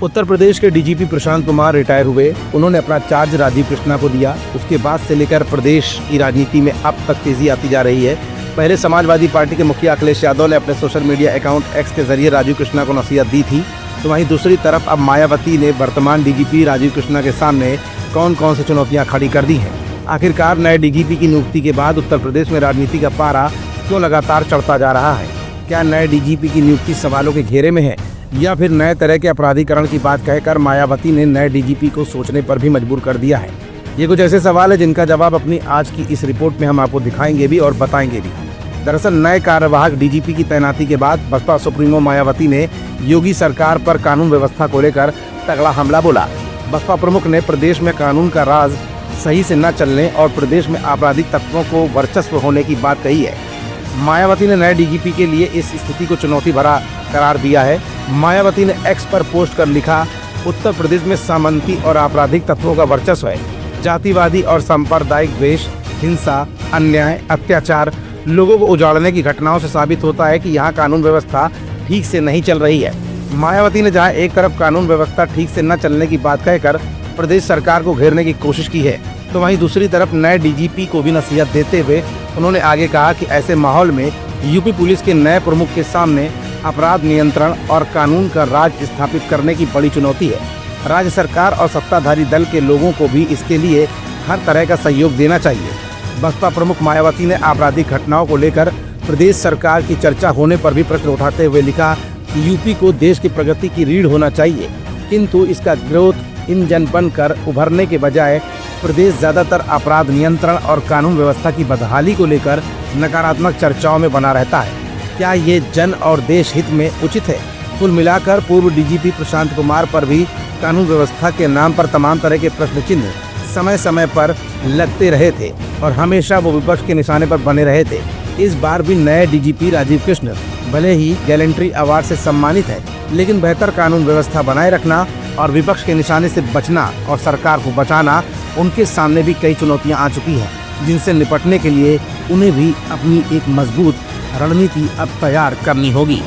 उत्तर प्रदेश के DGP Prashant Kumar retire हुए। उन्होंने अपना चार्ज राजीव कृष्णा को दिया। उसके बाद से लेकर प्रदेश की राजनीति में अब तक तेजी आती जा रही है। पहले समाजवादी पार्टी के मुखिया अखिलेश यादव ने अपने सोशल मीडिया अकाउंट एक्स के जरिए राजीव कृष्णा को नसीहत दी थी, तो वहीं दूसरी तरफ अब मायावती ने वर्तमान डीजीपी राजीव कृष्णा के सामने कौन कौन सी चुनौतियां खड़ी कर दी हैं। आखिरकार नए डीजीपी की नियुक्ति के बाद उत्तर प्रदेश में राजनीति का पारा क्यों लगातार चढ़ता जा रहा है? क्या नए डीजीपी की नियुक्ति सवालों के घेरे में है, या फिर नए तरह के अपराधीकरण की बात कहकर मायावती ने नए डीजीपी को सोचने पर भी मजबूर कर दिया है? ये कुछ ऐसे सवाल है जिनका जवाब अपनी आज की इस रिपोर्ट में हम आपको दिखाएंगे भी और बताएंगे भी। दरअसल नए कार्यवाहक डीजीपी की तैनाती के बाद बसपा सुप्रीमो मायावती ने योगी सरकार पर कानून व्यवस्था को लेकर तगड़ा हमला बोला। बसपा प्रमुख ने प्रदेश में कानून का राज सही से न चलने और प्रदेश में आपराधिक तत्वों को वर्चस्व होने की बात कही है। मायावती ने नए डीजीपी के लिए इस स्थिति को चुनौती भरा करार दिया है। मायावती ने एक्स पर पोस्ट कर लिखा, उत्तर प्रदेश में सामंती और आपराधिक तत्वों का वर्चस्व है। जातिवादी और सांप्रदायिक द्वेष, हिंसा, अन्याय, अत्याचार, लोगों को उजाड़ने की घटनाओं से साबित होता है कि यहाँ कानून व्यवस्था ठीक से नहीं चल रही है। मायावती ने जहाँ एक तरफ कानून व्यवस्था ठीक से न चलने की बात कहकर प्रदेश सरकार को घेरने की कोशिश की है, तो वहीं दूसरी तरफ नए डीजीपी को भी नसीहत देते हुए उन्होंने आगे कहा कि ऐसे माहौल में यूपी पुलिस के नए प्रमुख के सामने अपराध नियंत्रण और कानून का राज स्थापित करने की बड़ी चुनौती है। राज्य सरकार और सत्ताधारी दल के लोगों को भी इसके लिए हर तरह का सहयोग देना चाहिए। बसपा प्रमुख मायावती ने आपराधिक घटनाओं को लेकर प्रदेश सरकार की चर्चा होने पर भी प्रश्न उठाते हुए लिखा कि यूपी को देश की प्रगति की रीढ़ होना चाहिए, किंतु इसका ग्रोथ इंजन बनकर उभरने के बजाय प्रदेश ज्यादातर अपराध नियंत्रण और कानून व्यवस्था की बदहाली को लेकर नकारात्मक चर्चाओं में बना रहता है। क्या ये जन और देश हित में उचित है? कुल मिलाकर पूर्व डीजीपी प्रशांत कुमार पर भी कानून व्यवस्था के नाम पर तमाम तरह के प्रश्न चिन्ह समय समय पर लगते रहे थे और हमेशा वो विपक्ष के निशाने पर बने रहे थे। इस बार भी नए डीजीपी राजीव कृष्ण भले ही गैलेंट्री अवार्ड से सम्मानित है, लेकिन बेहतर कानून व्यवस्था बनाए रखना और विपक्ष के निशाने से बचना और सरकार को बचाना, उनके सामने भी कई चुनौतियां आ चुकी हैं, जिनसे निपटने के लिए उन्हें भी अपनी एक मजबूत रणनीति अब तैयार करनी होगी।